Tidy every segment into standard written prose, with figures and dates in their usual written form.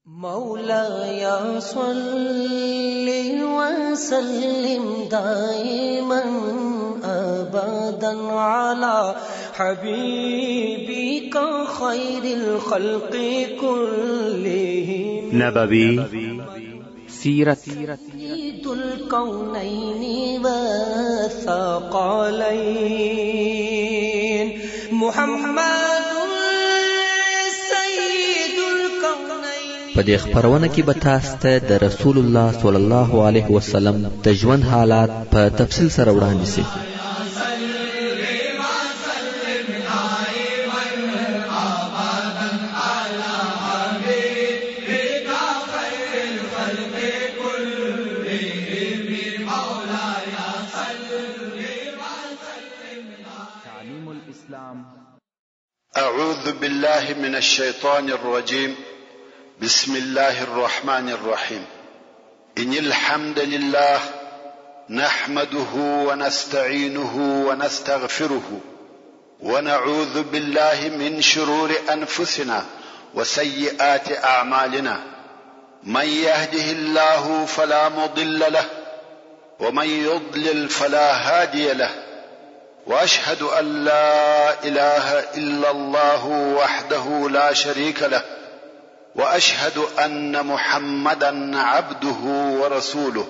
مولاي صل وسلم دائما أبدا على حبيبك خير الخلق كلهم نبوي سيرت سيد الكونين والثقلين محمد په دې خبرونه کې به تاسو ته د رسول الله صلی الله علیه وسلم د ژوند حالات په تفصیل سره وړاندې شي. تعليم الإسلام. أعوذ بالله من الشيطان الرجيم. بسم الله الرحمن الرحيم. إن الحمد لله نحمده ونستعينه ونستغفره ونعوذ بالله من شرور أنفسنا وسيئات أعمالنا. من يهده الله فلا مضل له ومن يضلل فلا هادي له. وأشهد أن لا إله إلا الله وحده لا شريك له وأشهد أن محمدا عبده ورسوله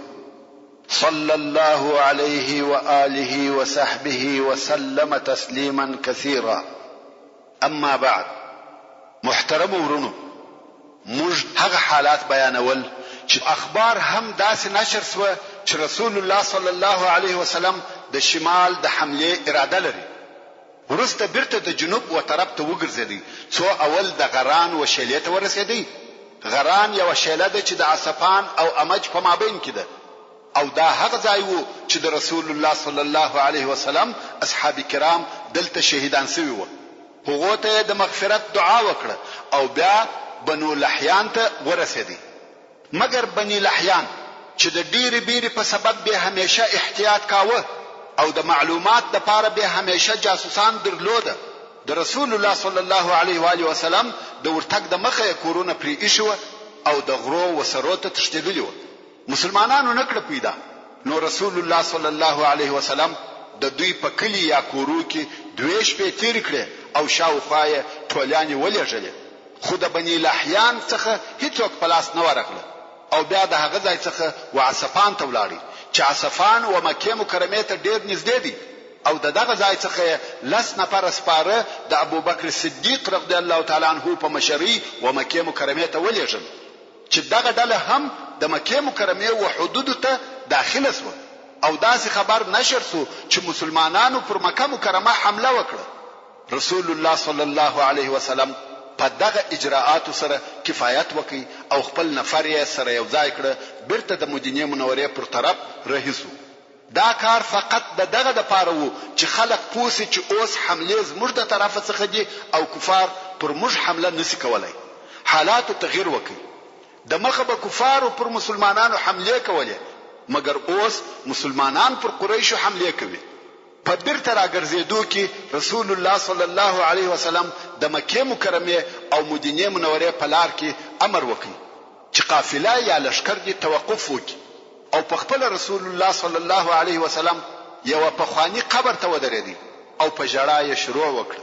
صلى الله عليه وآله وصحبه وسلم تسليما كثيرا. أما بعد، محترم ورونو، موږ هغه حالات بیانول چې اخبار هم داسې نشر سوه چې رسول الله صلی الله علیه وسلم د شمال د حمله اراده لري. ورسته بیرته د جنوب و طرف ته وګرځېدی، څو اول د غران و شیلې ته ورسېدی. غران یو شیله ده چې د عصفان او امج په مابین کې ده، او دا هغه ځای وو چې د رسول الله صلی الله علیه وسلم اصحاب کرام دلته شهیدان شوي وو. هغه ته د مغفرت دعا وکړه او بیا بنو لحیان ته ورسېدی. مګر بنی لحیان چې د ډېرې بیرې په سبب به همیشه احتیاط کاوه او د معلومات د پاره به همیشه جاسوسان درلوده، د رسول الله صلی الله علیه و آله وسلم د ورتګ د مخه کورونه پرې ایښو او د غرو و سرو ته تښتېدلي وو. مسلمانانو نکړه پیدا، نو رسول الله صلی الله علیه وسلم د دوی په کلی یا کورو کې 2 شپې تیر کړې او شاوخوا یې ټولیانې ولېږلې، خو د بني لحیان څخه هیڅوک په لاس نه ورغله او بیا د هغه ځای څخه وعصفان ته ولاړی چې عصفان و مکه مکرمه ته ډېر نږدې دي، او دغه ځای څخه 10 نفر سپاره د ابوبکر صدیق رضی الله تعالی عنہ په مشرۍ و مکه مکرمه ته ولېږل چې دغه ډله هم د مکه مکرمه و حدود ته داخله شو، او داسې خبر نشر شو چې مسلمانانو پر مکه مکرمه حمله وکړه. رسول الله صلی الله علیه وسلم په دغه اجراءات سره کفایت وکړي او خپل نفر یې سره یو ځای کړ، بیرته د مدینه منورې پر طرف رهیسو. دا کار فقط دغه د پاره وو چې خلک پوسی چې اوس حمله زموږ د طرفه څخه دي او کفار پر موږ حمله نسی کولای. حالات تغییر وکړي، د مخه به کفار پر مسلمانانو حمله کوله، مګر اوس مسلمانان پر قریشو حمله کوي. په بیرته راګرځېدو کې رسول الله صلی الله علیه وسلم د مکه مکرمه او مدینه منورې په لار کې امر وکړي چې قافله یا لشکر دې توقف وکړي، او په خپل رسول الله صلی الله علیه وسلم یو پخوانی قبر ته ودرېدی او په ژړا یې شروع وکړه.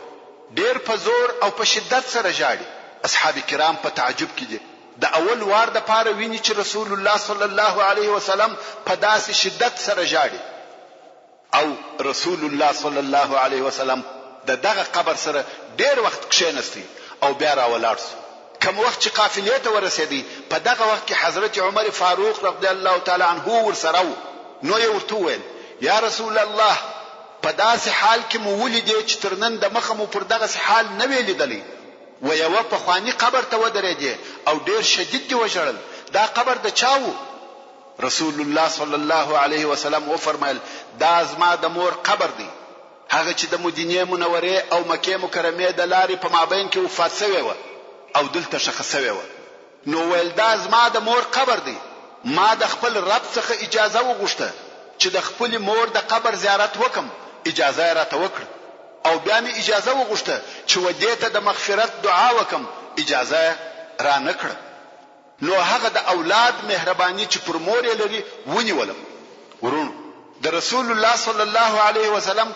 ډېر په زور او په شدت سره ژاړي. اصحاب کرام په تعجب کې دي، د اول وار د پاره ویني چې رسول الله صلی الله علیه وسلم په داسې شدت سره ژاړي، او رسول الله صلی الله علیه وسلم دغه قبر سره ډېر وخت کښېنستی او بیا راولاړ شو. کوم وخت چې قافلې ته ورسېدی، په دغه وخت کې حضرت عمر فاروق رضی الله تعالی عنہ ورسره و. نو یې ورته وویل: یا رسول الله، په داسې حال کې مو ولیدې چې تر نن د مخه مو پر دغه حال نه وی لیدلی، و یو پخوانی قبر ته ودرېدې او ډېر شدید دی وژړل، دا قبر د چا و؟ رسول الله صلی الله علیه وسلم وفرمایل: دا زما د مور قبر دی، هغه چې د مدینه منورې او مکه مکرمه د لارې په مابین کې وفات شوی و او دلته شخص شوی و. نو ویل: دا زما د مور قبر دی، ما د خپل رب څخه اجازه وغوښته چې د خپل مور د قبر زیارت وکم، اجازه یې راته وکړه، او بیا می اجازه وغوښته چې ودې ته د مغفرت دعا وکم، اجازه را نکړه. نو هغه د اولاد مهرباني چې پر مور یې لري ونیولم. ورونو د رسول الله صلی الله علیه وسلم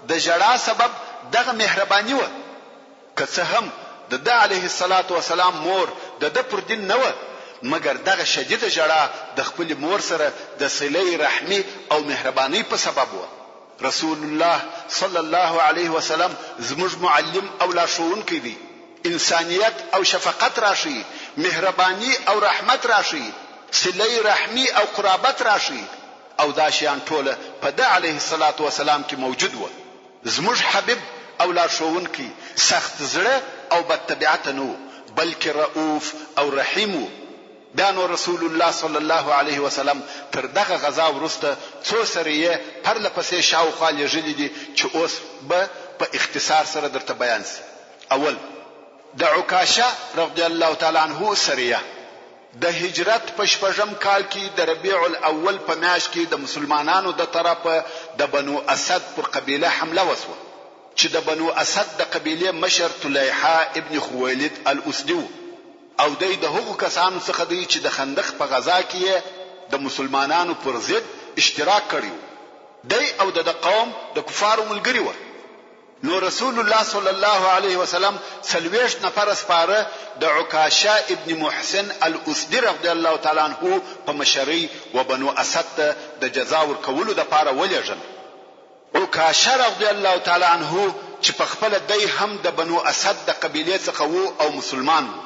د جړا سبب دغه مهرباني و. که څه هم د علیه الصلاة والسلام مور د پر دین نه و، مګر دغه شدیده جړا د خپل مور سره د صله رحمی او مهرباني په سبب و. رسول الله صلی الله علیه وسلم زموږ معلم او لارښوونکی دی. انسانیت او شفقت راشي، مهرباني او رحمت راشي، صله رحمی او قرابت راشي، او دا شیان ټوله په د علیه الصلاة والسلام کې موجود و. زموږ حبیب او لارښوونکی سخت زړه او بد طبیعت نه، بلکې رؤوف او رحیم و. بیا نو رسول الله صلی الله علیه وسلم تر دغه غزا وروسته څو سریې پرله پسې شاوخوا لېږلي دي چې اوس به په اختصار سره درته بیان سي. اول د عکاشه رضی الله تعالی عنه سریه د هجرت په شپږم کال کې د ربیع الاول په میاشت کې د مسلمانانو د طرفه د بنو اسد پر قبیله حمله وسوه، چې د بنو اسد د قبیله مشر طلیحه ابن خویلد الاسدی او د هغو کسانو څخه دی چې د خندق په غزا کې د مسلمانانو پر ضد اشتراک کړی دی او د قوم د کفارو ملګری و. نو رسول الله صلی الله علیه وسلم 40 نفر سپاره د عکاشه ابن محسن الاسدی رضی الله تعالی عنه په مشرۍ و بنو اسد ته د جزا ورکولو لپاره ولېږل. عکاشه رضی الله تعالی عنه چې په خپل دی هم د بنو اسد د قبیله څخه وو او مسلمان وو،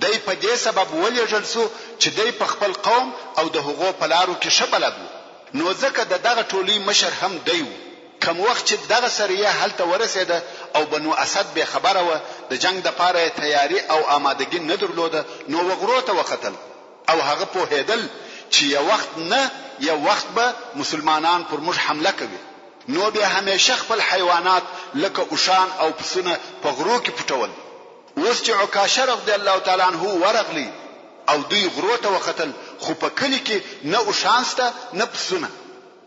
دی په دې سبب ولېږل سو چې دی په خپل قوم او د هغو په لارو کې ښه بلد وو. نو ځکه دغه ټولي مشر هم دی وو. کم وخت چې دغه سریه هلته ورسېده او بنو اسد به خبره و د جنگ د پاره تیاری او آمادګي نه درلوده، نو وغرو ته وختل او هغه په هیدل چې یو وخت نه یو وخت به مسلمانان پر موږ حمله کوي. نو به همیشه خپل حیوانات لکه اوشان او پسونه په غرو کې پټول. اوس چې عکاشه رضی الله تعالی عنه ورغلی او دوی غرو ته وختل، خو په کلی کې نه اوشان سته نه پسونه.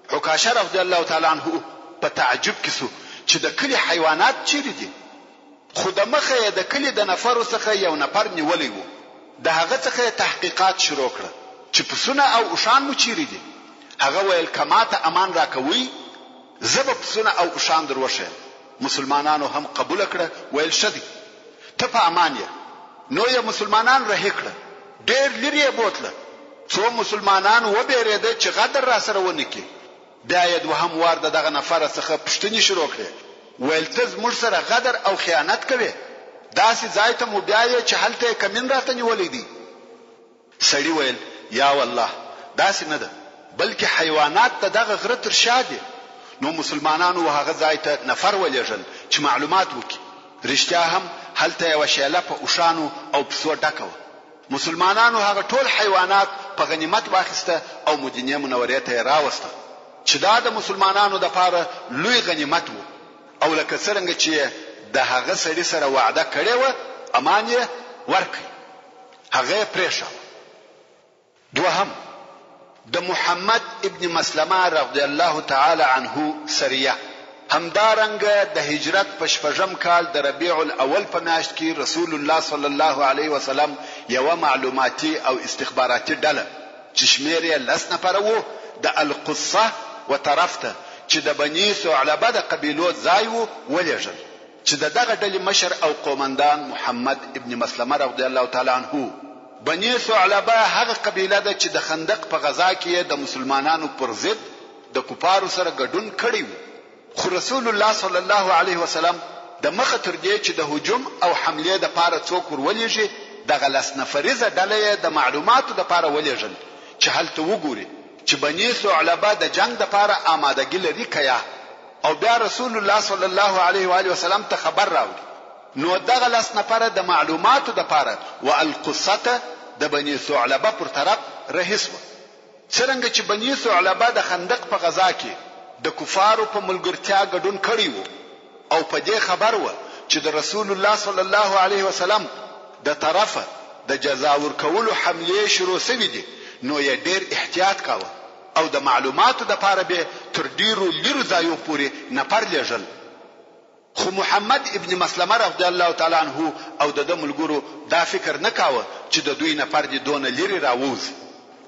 عکاشه رضی الله تعالی عنه په تعجب کې سو چې د کلی حیوانات چیرې دي. خو د مخه د کلی د نفر څخه یو نفر نیولې وو. د هغه څخه تحقیقات شروع کړ چې پسونه او اوشان مو چیرې دي. هغه ویل کماته امان راکوي، زب پسونه او اوشان دروشه. مسلمانانو هم قبول کړه، ویل شدي ته په امان یې. نو یې مسلمانان رهي کړه، ډېر لري بوتله. څو مسلمانان و بیرېده چې غدر را سره ونه کی. دا یې دوهم وار دغه نفر څخه پښتني شروع کړه، ویل ته زموږ سره غدر او خیانت کوي، داسې ځای ته مو بیایې چې هلته کمین راته نیولې دي. سړي ویل یا والله داسې نه ده، بلکې حیوانات ته دغه غره تر شا دي. نو مسلمانانو هغه ځای ته نفر ولېږل چې معلومات وکړي. رښتیا هم هلته یو شیله په اوشانو او پسو ډکه وه. مسلمانانو هغه ټول حیوانات په غنیمت واخیسته او مدینه منورې ته راوسته، چې دا د مسلمانانو د پاره لوی غنیمت وو. او لکه څنګه چې د هغه سړي سره وعده کړې و، امان یې ورکړي، هغه پرېښه. دوهم د محمد ابن مسلمه رضی الله تعالی عنه سریه همدارنګه د هجرت په شپږم کال د ربیع الاول په میاشت کې رسول الله صلی الله علیه وسلم یو معلوماتي او استخباراتي ډله چې شمیر یې 10 نفر وو د القصه و طرفته چې د بني ثعلبه د قبیلو ځای وو ولېږل، چې دغه ډلې مشر او قومندان محمد ابن مسلمه رضی الله تعالی عنه. بني ثعلبه هغه قبیله ده چې د خندق په غزا کې د مسلمانانو پر ضد د کفارو سره ګډون کړی وو. خو رسول الله صلی الله علیه وسلم د مخه تر دې چې د هجوم او حمله د پاره څوک ورولېږي، دغه 10 نفریزه ډله د معلوماتو د پاره ولېږل چې هلته وګوري چې بني ثعلبه د جنگ د پاره آمادګي لري کیا. او بیا رسول الله صلی الله علیه و آله وسلم ته خبر راوړي. نو دغه 10 نفر د معلوماتو د پاره او القصه د بني ثعلبه پر طرف رهیس و. څنګه چې بني ثعلبه د خندق په غزا کې د کفارو په ملګرتیا ګډون کړی وو او په دې خبر و چې د رسول الله صلی الله علیه وسلم د طرفه د جزا ورکولو حمله شروع شوې دي، نو یې ډېر احتیاط کاوه او د معلوماتو د پاره به تر ډیرو لرو ځایو پورې نفر لېږل. خو محمد ابن مسلمه رضی الله تعالی عنه او د ملګرو دا فکر نه کاوه چې د دوی نفر دي دونه لري راووځي.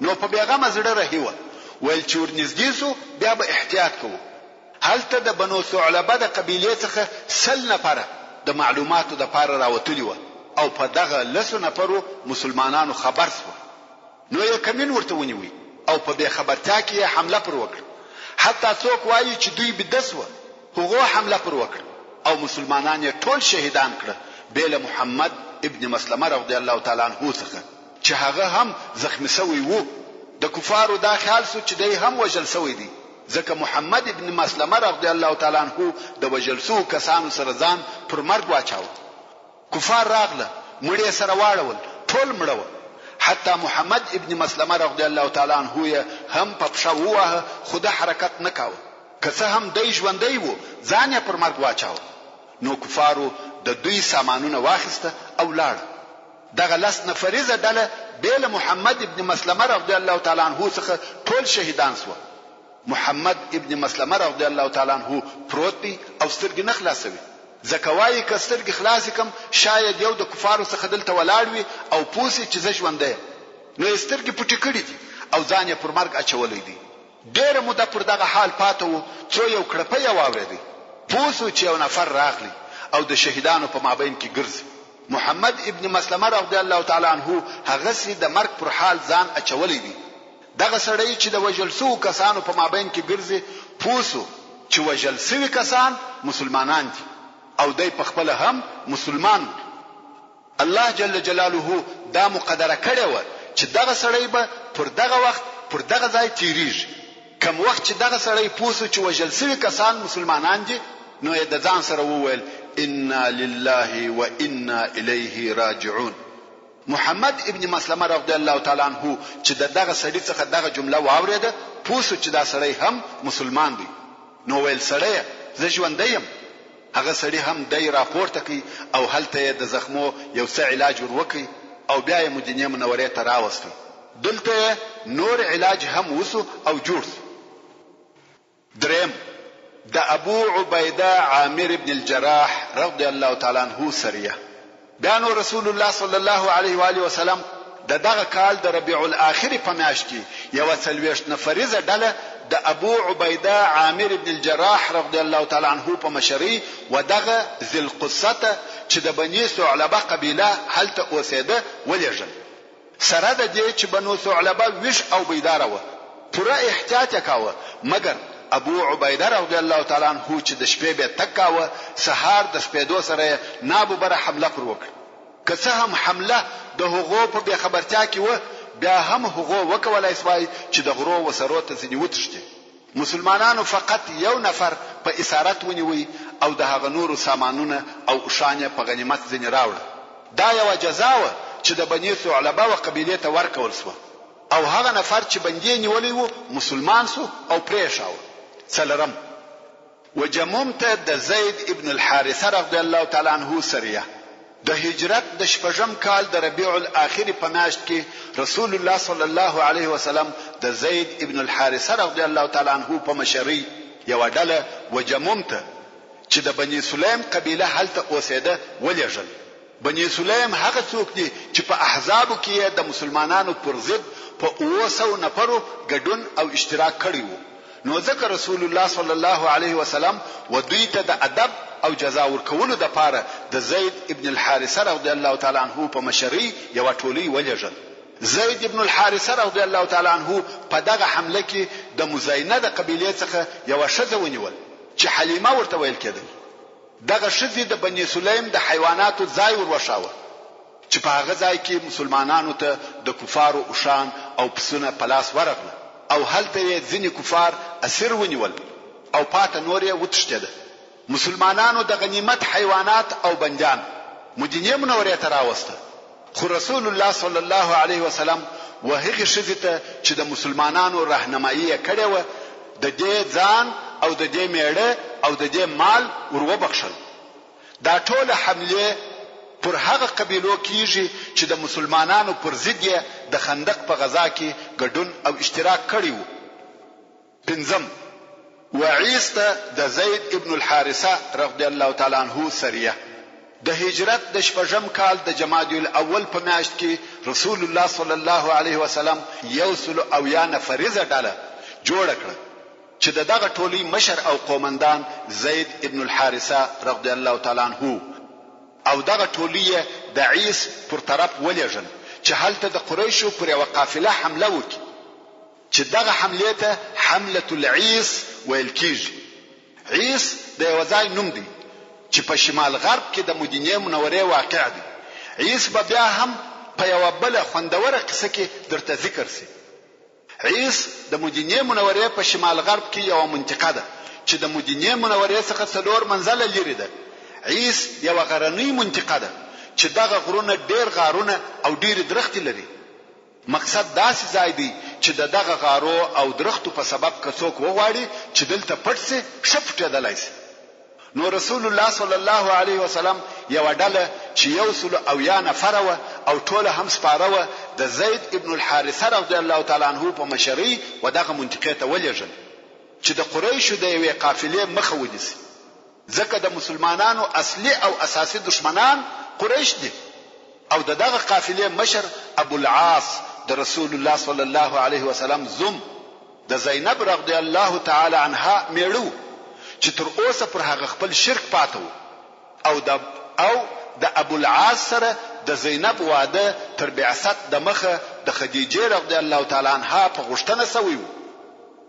نو په بیغمه زړه رهي وه، ویل چې ورنږدې سو بیا به احتیاط کوو. هلته د بنو ثعلبه د قبیلې څخه 100 نفره د معلوماتو دپاره راوتلي وه او په دغه 10 نفرو مسلمانانو خبر سوه. نو یې کمین ورته ونیوی او په بې خبرتیا کې حمله پر وکړه. حتی څوک وایي چې دوی بدس وه، هغو حمله پر وکړه او مسلمانان یې ټول شهیدان کړه بیله محمد ابن مسلمه رضی الله تعالی عنه څخه چې هغه هم زخمی شوی وو. د کفارو دا خیال سو چې دی هم وژل شوی دی، ځکه محمد ابن مسلمه رضی الله تعالی عنه د وژل شوو کسانو سره ځان پر مرګ واچاوه. کفار راغله، مړی سره واړول، ټول مړه. حتی محمد ابن مسلمه رضی الله تعالی عنه هم په پښه ووهه، خو د حرکت نه کاوه. که څه هم دی ژوندی وو، ځان یې پر مرګ واچاوه. نو کفارو د دوی سامانونه واخیسته او لاړه. دغه 10 نفریزه ډله بیل محمد ابن مسلمه رضی الله تعالی عنه څخه ټول شهیدان سوه. محمد ابن مسلمه رضی الله تعالی عنه پروت دی او سترګې نه خلاصوي، ځکه وایي که سترګې خلاصې کم شاید یو د کفارو څخه دلته ولاړ وي او پوسي چې زه ژوندی یم. نو یې سترګې پټې کړې دي او ځان یې پر مرګ اچولی دی. ډېره موده پر دغه حال پاته و څو یو کړپی یې واورېدی. پوه سو چې یو نفر راغلی او د شهیدانو په مابین کې ګرځي. محمد ابن مسلمه رضی الله تعالی عنه هغسې د مرګ پر حال ځان اچولی دی. دغه سړی چې د وژل شوو کسانو په مابین کې ګرځي پوه سو چې وژل شوي کسان مسلمانان دي او دی پخپله هم مسلمان و. الله جل جلاله دا مقدره کړې وه چې دغه سړی به پر دغه وخت پر دغه ځای تیریږي. کم وخت چې دغه سړی پوه سو چې وژل شوي کسان مسلمانان دي، نو یې د ځان سره وویل انا لله و انا الیه راجعون. محمد ابن مسلمه رضی الله تعالی عنه چې دغه سړی څخه دغه جمله واورېده پوه سو چې دا سړی هم مسلمان دی. نو ویل سړی زه ژوندی یم. هغه سړی هم دی راپورته کړي او هلته یې د زخمو یو څه علاج ور وکړي او بیا یې مدینې منورې ته راوستی. دلته نور علاج هم وسو او جوړ سو. دریم د ابو عبیده عامر ابن الجراح رضی الله تعالی عنه سریه. بیا نو رسول الله صلی الله علیه و آله وسلم دغه کال د ربیع الاخر په میاشت کې یو 40 نفریزه ډله د ابو عبیده عامر ابن الجراح رضی الله تعالی عنه په مشرۍ و دغه ذل قصته چې د بنی ثعلبه قبیله هلته اوسېده ولېږل. سره د دې چې بنو ثعلبه ویش او بیداره وه، پوره احتیاط یې کاوه، مګر ابو عبیده رضی الله تعالی عنه چې د شپې به تک کاوه، سهار د سپېدو سره ناببره حمله پر وکړه. که څه هم حمله د هغو په بې خبرتیا کې وه، بیا هم هغو وکولای سوای چې د غرو وسرو ته ځینې وتښتي. مسلمانانو فقط یو نفر په اسارت ونیوی او د هغه نورو سامانونه او اوښان په غنیمت ځینې راوړه. دا یوه جزا وه چې د بني ثعلبه و قبیلې ته ورکول سوه او هغه نفر چې بندي نیولی و مسلمان سو او پرېښاوه. څلرم وجموم ته د زید ابن الحارثه رضی الله تعالی عنه سریه. د هجرت د شپږم کال د ربیع الاخر په میاشت کې رسول الله صلی الله علیه وسلم د زید ابن الحارثه رضی الله تعالی عنه په مشرۍ یو ډله وجموم ته چې د بني سلیم قبیله هلته اوسېده ولېږل. بني سلیم هغه څوک دي چې په احزابو کې د مسلمانانو پر ضد په 200 نفرو ګډون او اشتراک کړی وو. نو ځکه رسول الله صلی الله علیه وسلم و دوی ته د ادب او جزا ورکولو د پاره د زید ابن الحارثه رضی الله تعالی عنه په مشرۍ یو ټولۍ ولېږل. زید ابن الحارثه رضی الله تعالی عنه په دغه حمله کې د مزینه د قبیلې څخه یو ښځه ونیول چې حلیمه ورته ویل کېده. دغه ښځې د بني سلیم د حیواناتو ځای وروښاوه چې په هغه ځای کې مسلمانانو ته د کفارو اوښان او پسونه په لاس ورغله او هلته یې ځینې کفار اسیر ونیول او پاته نور یې وتښتېده. مسلمانانو د غنیمت حیوانات او بندیان مدینې منورې ته راوسته، خو رسول الله صلی الله علیه وسلم و هغې ښځې ته چې د مسلمانانو راهنمایي یې کړې وه د دې ځان او د دې میړه او د دې مال وروبخښل. دا ټوله حملې پر هغه قبیلو کیږي چې د مسلمانانو پر ضد یې د خندق په غزا کې ګډون او اشتراک کړی وو. پنځم وعیسته د زید ابن الحارثه رضی الله تعالی عنه سریه. د هجرت د شپږم کال د جمادی الاول په میاشت کې رسول الله صلی الله علیه وسلم 100 نفریزه ډله جوړ کړه چې دغه ټولي مشر او قومندان زید ابن الحارثه رضی الله تعالی عنہ او دغه ټولي د عیس پر طرف ولېږل چې هلته د قریشو پر یو قافله حمله وکړي چې دغه حمله ته حمله العیس ویل کیږي. عیس د یو ځای نوم دی چې په شمال غرب کې د مدینه منورې واقع دی. عیس به بیا هم په یو بل خوندوره قصه کې درته ذکر سي. عیس د مدینه منورې په شمال غرب کې یو منطقه ده چې د مدینه منورې څخه 4 منزله لري ده. عیس یو غرنی منطقه ده چې دغه غرونه ډیر غارونه او ډیر درختي لري. مقصد داسې ځای دی چې دغه غارو او درختو په سبب کڅوک وغواړي چې دلته پټ سي شپټېدلای شي. نو رسول الله صلی الله علیه وسلم یو ډله چې 100 نفر او ټول هم سپاره و د زید ابن الحارثه رضی الله تعالی عنہ په مشرۍ و دغه منطقه ته ولېږل چې د قریشو د یوې قافلې مخه ونیسي. ځکه د مسلمانانو اصلي او اساسي دشمنان قریش دي او دغه قافلې مشر ابو العاص د رسول الله صلی الله علیه وسلم زوم د زینب رضی الله تعالی عنها میړو چې تر اوسه پر هغه خپل شرک پاتو او د ابو العاص سره د زینب واده تر بعثت د مخه د خدیجه رضی الله تعالی عنها په غشتنه سوی.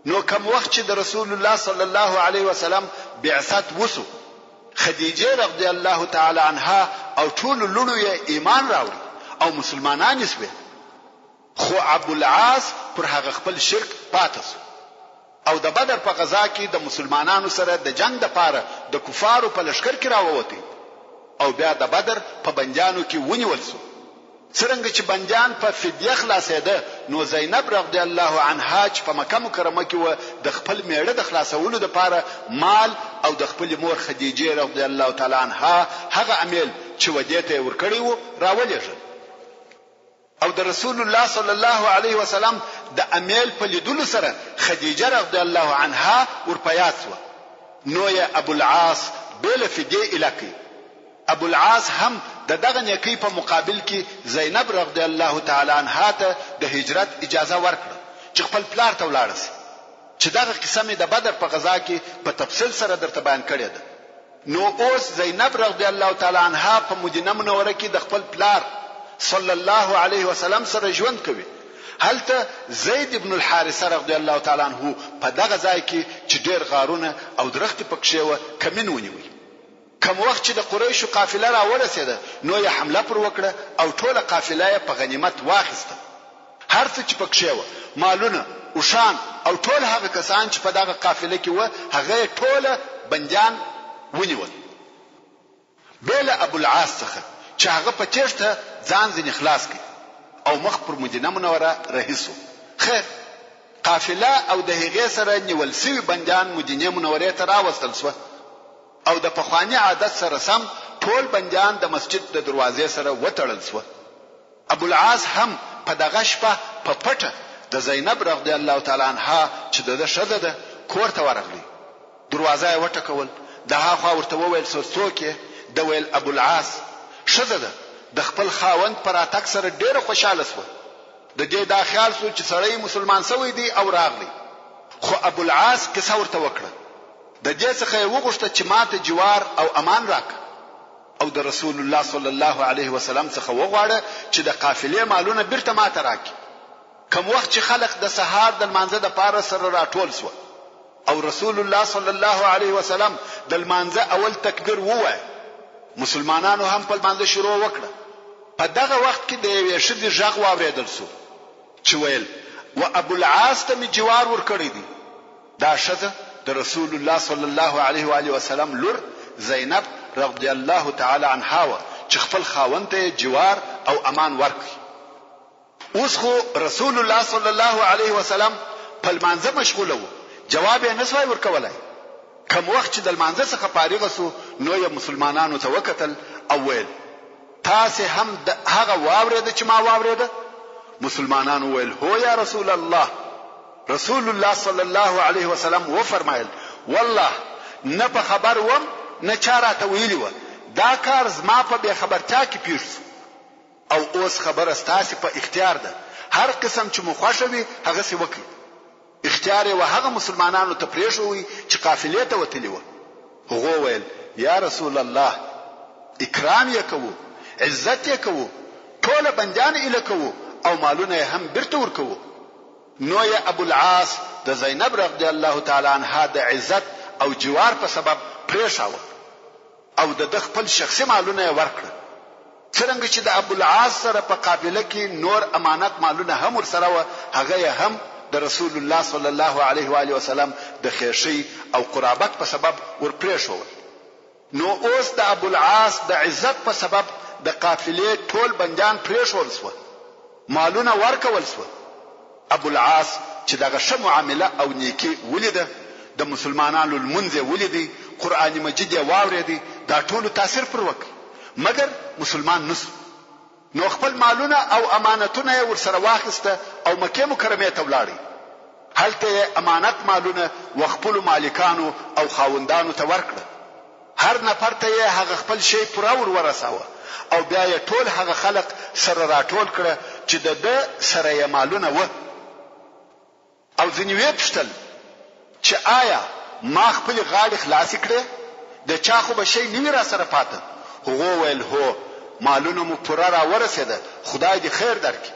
نو کوم وخت چې د رسول الله صلی الله علیه وسلم بعثت وسو خدیجه رضی الله تعالی عنها او ټول لونو یې ایمان راوړي او مسلمانان شوه. خو ابو العاص پر هغه خپل شرک پاتاسو او د بدر په غزا کې د مسلمانانو سره د جنگ د پاره د کفارو په لشکر کې راووتی او بیا د بدر په بنجانو کې ونیول شو. څنګه چې بنجان په فدیه خلاصېده نو زینب رضی الله عنها چې په مکه مکرمه کې و د خپل میړه د خلاصولو لپاره مال او د خپل مور خدیجه رضی الله تعالی عنها هغه امیل چې ودیته ورکړی و راولېږل او د رسول الله صلی الله علیه وسلم د امیل په لیدلو سره خدیجه رضی الله عنها ورپیات و. نو یې ابو العاص بل فدیه الکی. ابو العاص هم دغه نیکی په مقابل کې زینب رضی الله تعالی عنها ته د هجرت اجازه ورکړه چې خپل پلار ته ولاړ شي چې دغه قسم د بدر په غزا کې په تفصیل سره درته بیان کړی ده. نو اوس زینب رضی الله تعالی عنها په مدینه منوره کې د خپل پلار صلی الله علیه وسلم سره ژوند کوي. هلته زید ابن الحارثه رضی الله تعالی عنہ په دغه ځای کې چې ډیر غارونه او درخت پکښې و کمین ونیوي. کوم وخت چې د قریشو قافله را ورسېده نو یې حمله پر وکړه او ټوله قافله یې په غنیمت واخیسته. هر څه چې پکښې و مالونه او شان او ټول هغه کسان چې په دغه قافله کې و هغه ټوله بندیان ونیول. بل ابو العاص څخه چې هغه په تیښته ځان ځنې خلاص کړ او مخ پر مدینه منوره رهیسو. خیر قافله او د هغې سره نیول سوي بندیان مدینه منورې ته راوستل شو او د پخوانی عادت سره سم ټول بندیان د مسجد د دروازې سره وتړل شو. ابو العاص هم په دغه شپه په پټه د زینب رضی الله تعالی عنها چې د شذ ده کور ته ورغلی. دروازه یې وټکول. دغه خوا ورته وویل څوک یې؟ د ویل ابو العاص. شذ ده د خپل خاوند پر اتک سره ډېر خوشاله شو. د دې دا خیال سو چې سړی مسلمان شوی دی او راغلی. خو ابو العاص کیسه ورته وکړه. د دې څخه یې وغوښته چې ماته جوار او امان راک او د رسول الله صلی الله علیه وسلم څخه وغواړه چې د قافلې مالونه بیرته ماته راکړي. کوم وخت چې خلق د سهار د لمانځه د پاره سره راټول شو او رسول الله صلی الله علیه وسلم د لمانځه اول تکبیر ووایه مسلمانانو هم په لمانځه شروع وکړه. په دغه وخت کې د یوې ښځې غږ واورېدل شو چې ویل و ابو العاص ته مې جوار ورکړی دی. دا ښځه د رسول الله صلی الله علیه و آله وسلم لور زینب رضی الله تعالی عنها و چې خپل خاوند ته جوار او امان ورکړي. اوس خو رسول الله صلی الله علیه وسلم په لمانځه مشغوله و. جواب یې نسوای ورکولای. کوم وخت چې د لمانځه څخه فارغ شو نو یې مسلمانانو ته وکتل او ویل تاسو هم هغه واورید چې ما واورید؟ مسلمانانو ویل هو یا رسول الله. رسول الله صلی الله علیه وسلم و فرمایل والله نه په خبر وم نه چاره ته ویلی و دا کار زما په بې خبرتیا کې پیښ شو او اوس خبره ستاسې په اختیار ده. هر قسم چې مو خوښه وي هغسې وکړئ. اختیار یې هغه مسلمانانو ته پرېښوئ چې قافلې ته وتلي وه. هغو ویل یا رسول الله اکرام یې کوو، عزت یې کوو، ټوله بندیان ایله کوو او مالونه یې هم بیرته ورکوو. نو یې ابوالعاص د زینب رضی الله تعالی عنها د عزت او جوار په سبب پرېښاوه او د خپل شخصي مالونه یې ورکړه. څرنګه چې د ابوالعاص سره په قافله کې نور امانت مالونه هم ورسره وه، هغه یې هم د رسول الله صلی الله علیه و آله وسلم د خیشۍ او قرابت په سبب ورپرېښول. نو اوس د ابوالعاص د عزت په سبب د قافلې ټول بندیان پرېښول سوه، مالونه ورکول سوه. ابوالعاص چې دغه ښه معامله او نیکي ولیده، د مسلمانانو لمونځ یې ولیدی، قرآن مجید یې واورېدی، دا ټولو تاثیر پر وکړ، مګر مسلمان نسو. نو خپل مالونه او امانتونه یې ورسره واخیسته او مکې مکرمې ته ولاړی. هلته یې امانت مالونه وخپلو مالکانو او خاوندانو ته ورکړه. هر نفر ته یې هغه خپل شی پوره ورساوه او بیا یې ټول هغه خلق سره راټول کړه چې د ده سره یې مالونه وه. او ځینې ویې پوښتل چې آیا ما خپلې غاړې خلاصې کړې؟ د چا خو به شی نه وي را سره پاته؟ هغو ویل هو، مالونه مو پوره را ورسېده، خدای دې خیر درکړي.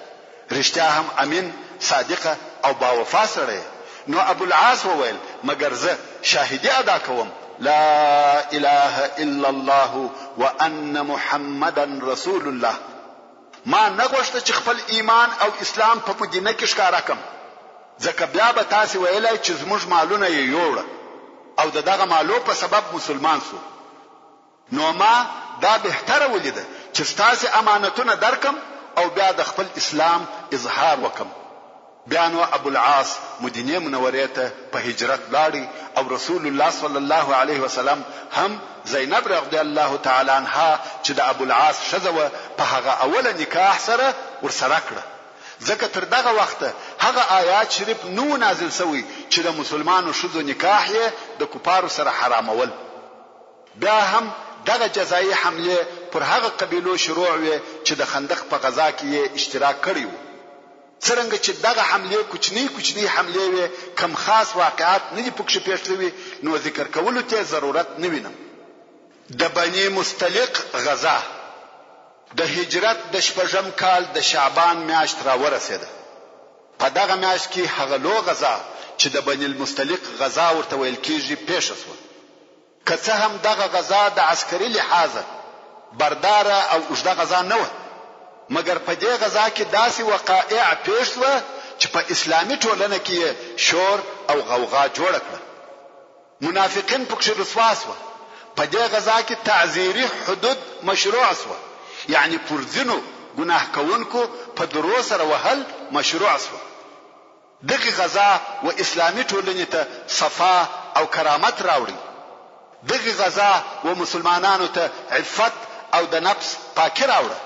رښتیا هم امین، صادقه او باوفا سړی. نو ابوالعاص وویل مګر زه شاهدي ادا کوم لا اله الا الله وان محمدا رسول الله. ما نه غوښته چې خپل ایمان او اسلام په مدینه کې ښکاره کړم، ځکه بیا به تاسې ویلی چې زموږ مالونه یې یوړه او د دغه مالو په سبب مسلمان سو. نو ما دا بهتره ولیده چې ستاسې امانتونه درکم او بیا د خپل اسلام اظهار وکم. بیا نو ابوالعاص مدینې منورې ته په هجرت لاړی او رسول الله صلی الله علیه وسلم هم زینب رضی الله تعالی عنها چې د ابوالعاص ښځه وه په هغه اوله نکاح سره ورسره کړه، ځکه تر دغه وخته هغه آیات شریف نو نازل شوی چې د مسلمانو ښځو نکاح یې د کفارو سره حرامول. بیا هم دغه جزایي حمله پر هغه قبیلو شروع وي چې د خندق په غزا کې یې اشتراک کړی و. څرنګه چې دغه حمله کوچنی حمله وي، کم خاص واقعات نه دي پکښې پیښ شوي، نو ذکر کولو ته ضرورت نه وینم. د بني مستلق غزا د هجرت د 6م کال د شعبان میاشت را ورسېده. په دغه میاشت کې هغه لو غزا چې د بني المستلق غزا ورته ویل کېږي پیښه شوه. که څه هم دغه غزا د عسکري لحاظه برداره او اوږده غزا نه وه، مګر په دې غزا کې داسې وقایع پیښ شوه چې په اسلامي ټولنه کې شور او غوغا جوړه کړه. منافقین پکښې رسوا سوه. په دې غزا کې تعزیري حدود مشروع سوه، یعنی پر ځینو ګناه کوونکو په درو سره وهل مشروع سوه. دغه غزا و اسلامي ټولنې ته صفا او کرامت راوړي. دغه غزا و مسلمانانو ته عفت او د نفس پاکي راوړه.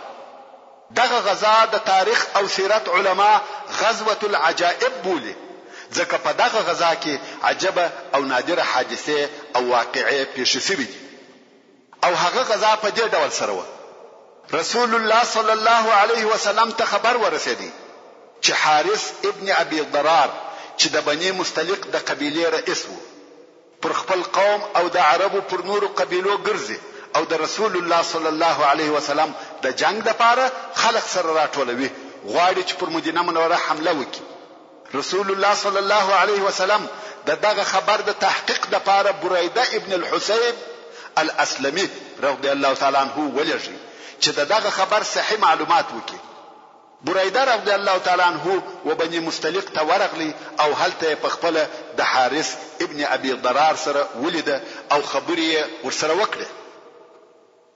دغه غزا د تاریخ او سیرت علما غزوة العجائب بولي، ځکه په دغه غزا کې عجبه او نادره حادثه او واقعې پیښ شوې دي. او هغه غزا په دې ډول سره و. رسول الله صلی الله علیه وسلم ته خبر ورسېدی چې حارث ابن ابي ضرار چې د بني مستلق د قبیلې رئیس و، پر خپل قوم او د عربو پر نورو قبیلو ګرځي او د رسول الله صلی الله علیه وسلم د جنگ لپاره خلق سره راټولوي، غواړي چې پر مدینه منوره حمله وکړي. رسول الله صلی الله علیه وسلم دغه خبر د تحقیق لپاره بریده ابن الحسیب الاسلمي رضی الله تعالی عنه ولېږي چې دغه خبر صحیح معلومات وکړي. بریده رضی الله تعالی عنه و بني مستلق ته ورغلی او هلته په خپل د حارث ابن ابي ضرار سره ولیده او خبرې ورسره وکړه.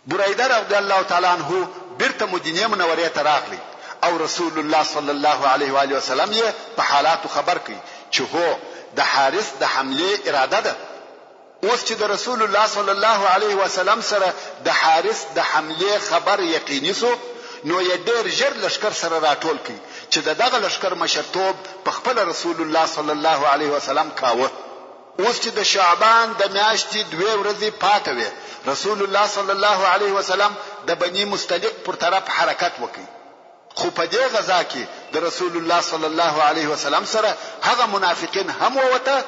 بریده رضی الله تعالی عنه بیرته مدینه منورې ته راغلی او رسول الله صلی الله علیه و آله وسلم یې په حالاتو خبر کړي چې هو د حارث د حمله اراده ده. اوس چې د رسول الله صلی الله علیه وسلم سره د حارث د حمله خبر یقیني سو، نو یې ډېر ژر لشکر سره راټول کړي چې دغه لشکر مشرتوب په خپل رسول الله صلی الله علیه وسلم کاوه. اوس چې د شعبان د میاشتې 2 ورځې پاتې وې رسول الله صلی الله علیه وسلم د بني مستلق پر طرف حرکت وکړي. خو په دې غزا کې د رسول الله صلی الله علیه وسلم سره هغه منافقین هم وته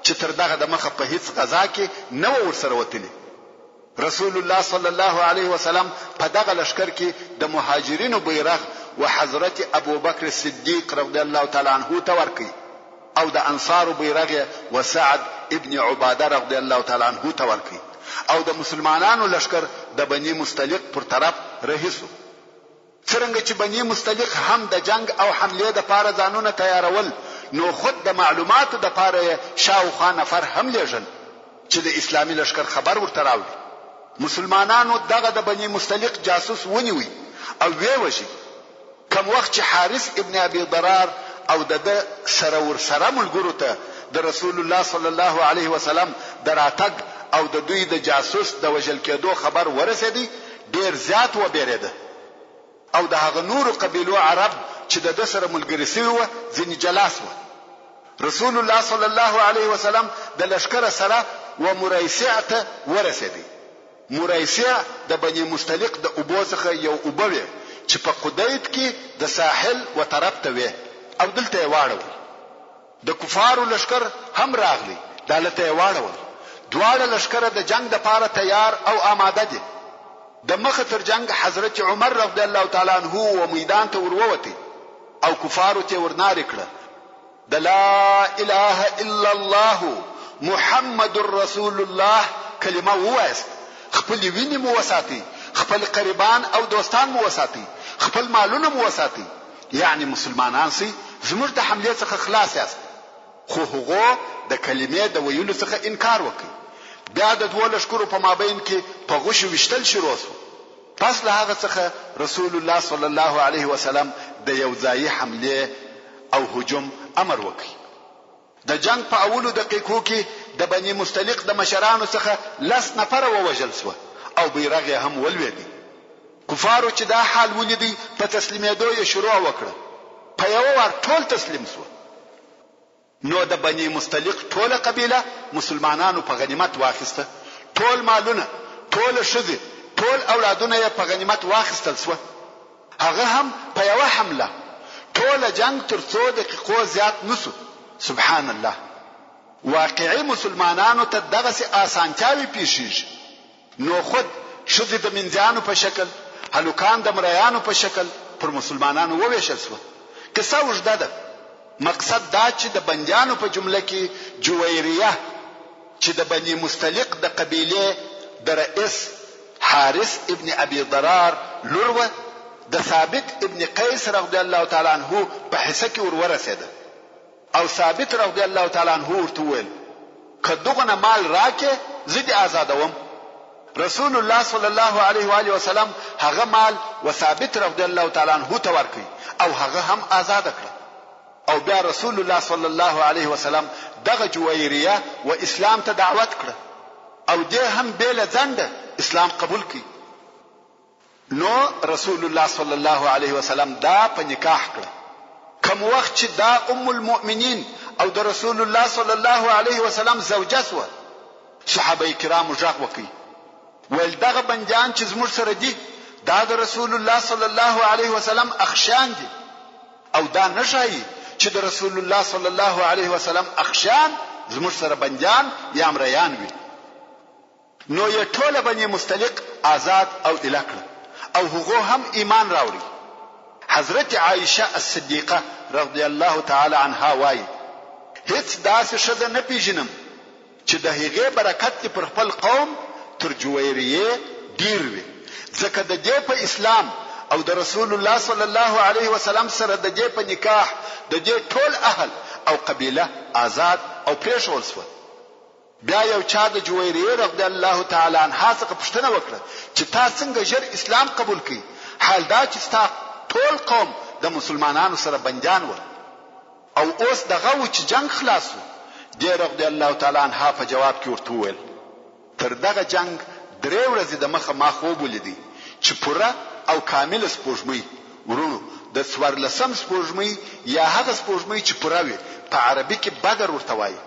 چې تر دغه د مخه په هیڅ غزا کې نه ورسره وتلي. رسول الله صلی الله علیه وسلم په دغه لشکر کې د مهاجرینو بیرغ و حضرت ابو بکر صدیق رضی الله تعالی عنه ته ورکړي او د انصار بیرغ و سعد ابن عباده رضی الله تعالی عنه ته ورکړي او د مسلمانانو لشکر د بني مستلق پر طرف رهیسو. څنګه چې بني مستلق هم د جنگ او حمله د پاره ځانونه تیارول نو خود د معلوماتو د پاره شاوخوا نفر هم لېږل چې د اسلامي لشکر خبر ورته راوړي. مسلمانانو دغه د بني مستلق جاسوس ونیوي او وی وشي. کوم وخت چې حارث ابن ابي ضرار او د سره ورسره ملګرو ته د رسول الله صلی الله علیه وسلم دراتګ او د دوی د جاسوس د وژل کېدو خبر ورسېدی ډیر زیات و بیریده او د هغه نورو قبیلو عرب چې د سره ملګری سوي و ځینې جلاس و. رسول الله صلی الله علیه وسلم د لشکره سره و مريسع ته ورسېدی. مريسع د بني مستلق د اوبو څخه یو اوبه وه چې په قدید کې د ساحل و طرف ته وه او دلته یې واړول. د کفارو لشکر هم راغلی دلته یې واړول. دواړه لشکره د جنگ د پاره تیار او آماده دي. د مخ تر جنگ حضرت عمر رضی الله تعالی عنہ و میدان ته ورووتی او کفارو ته ورنار کړه د لا اله الا الله محمد رسول الله کلمه وایست. خپل ویني مو وساتي، خپل قربان او دوستان مو وساتي، خپل مالونه مو وساتي. یعنی مسلمانان سي زموږ د حمله څخه خلاص یاست. خو هغه د کلمې د ویلو څخه انکار وکړي. بیا د دوه لشکرو په مابین کې په غوښو وشتل شروع شو. پس له هغه څخه رسول الله صلی الله علیه وسلم د یو ځای حمله او هجوم امر وکړي. د جنگ په اولو دقیقو کې د بني مستلق د مشرانو څخه 10 نفر ووژل شو او بیرغ هم ولوېدی. کفارو چې دا حال ولیدي په تسلیمېدو یې شروع وکړه. په یو وار ټول تسلیم شو. نو د بني مستلق ټول قبیله مسلمانانو په غنیمت واخیسته. ټول مالونه، ټول شذ، ټول اولادونه یې په غنیمت واخیستل شو. هغه هم په یو حمله. ټول جنگ تر 2 دقیقو زیات نسو. سبحان الله. واقعي مسلمانانو ته دغه آسانتیاوي پیښیږي. نو خود شذ د منځانو په شکل، هلوکان د مریانو په شکل پر مسلمانانو وویشل شو. قصه وجده ده. مقصد دا چې د بندیانو په جمله کې جویریه چې د بني مستلق د قبیله د رئیس حارث ابن ابي ضرار لوروه د ثابت ابن قیس رضی الله تعالی عنہ په حصہ کې ورسېده او ثابت رضی الله تعالی عنہ ورته وویل کدوغه مال راکه زدي آزادوم. رسول الله صلی الله علیه و آله وسلم هغه مال و ثابت رضی الله تعالی عنہ ته ورکړي او هغه هم آزاد کړ. او بیا رسول الله صلی الله علیه وسلم دغه جویریه و اسلام ته دعوت کړ او دې هم بیل ځنده اسلام قبول کړ. نو رسول الله صلی الله علیه وسلم دا په نکاح کړ. کوم وخت چې دا ام المؤمنین او د رسول الله صلی الله علیه وسلم زوجه سو، صحابه کرام ژغ وکړي ول دغه بندیان چې زموږ سره دي دا د رسول الله صلی الله علیه وسلم اخشان دي او دا نشي چې د رسول الله صلی الله علیه وسلم اخشان زموږ سره بندیان یا مریان وي. نو یې ټول بني مستلق آزاد او الکړه او هغه هم ایمان راوړي. حضرت عائشه الصدیقه رضی الله تعالی عنها وايي هیڅ داسې شذ نه پیژنم چې د هغې برکت پر خپل قوم تر جویریه ډیر وي. ځکه د دې په اسلام او د رسول الله صلی الله علیه وسلم سره د دې په نکاح د دې ټول اهل او قبیله آزاد او پریښول شو. بیا یو چا د جویریه رضی الله تعالی عنها څخه پوښتنه وکړه چې تاسو څنګه ژر اسلام قبول کړئ حال دا چې تاسو ټول قوم د مسلمانانو سره بندیان ول او اوس دغه و چې جنگ خلاصو. د رضی الله تعالی عنها په جواب کې ورته وویل تر دغه جنگ 3 ورځې د مخه ما خوب ولیدي چې پوره او کامل سپوږمۍ ورونو د 14 سپوږمۍ یا هغه سپوږمۍ چې پوره وي په عربي کې بدر ورته وایي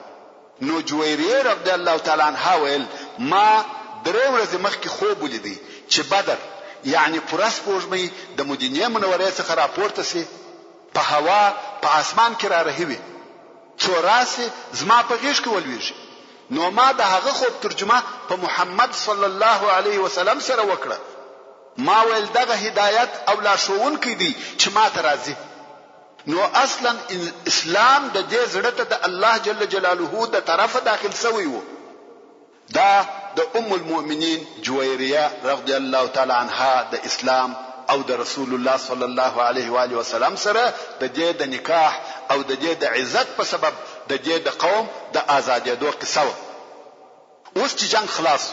نو جویریه رضی الله تعالی عنها ویل ما 3 ورځې مخکې خوب ولیدی چې بدر یعنی پوره سپوږمۍ د مدینې منورې څخه راپورته سي په هوا په اسمان کې را رهوي څو راسي زما په غیږ کې ولويږي نو ما د هغه خوب ترجمه په محمد صلی الله علیه وسلم سره وکړه ما ویل دغه هدایت او لارښوونکی دی چې ما ته راځي نو اصلا اسلام د دې زړه ته د الله جل جلاله د طرفه داخل شوی وو دا د ام المؤمنین جویریه رضی الله تعالی عنها د اسلام او د رسول الله صلی الله علیه و آله وسلم سره د دې د نکاح او د دې د عزت په سبب د دې د قوم د آزادېدو قصه و اوس چې جنگ خلاص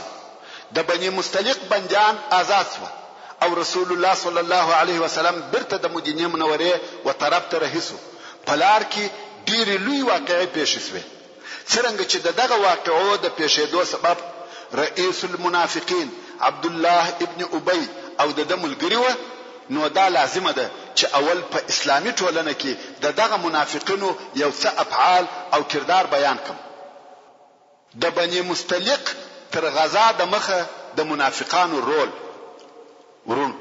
د بني مستلق بندیان آزاد شو او رسول الله صلی الله علیه وسلم برته د مدینه منورې و طرف ته رهیسو پلار کې ډېر لوی واقعې پیښ شوه څنګه چې دغه واقعو د پیښېدو سبب رئیس المنافقین عبد الله ابن ابي او د ملګری و نو دا لازمه ده چې اول په اسلامي ټولنه کې دغه منافقینو یو څه افعال او کردار بیان کړم د بني مستلق تر غزا د مخه د منافقانو رول ورون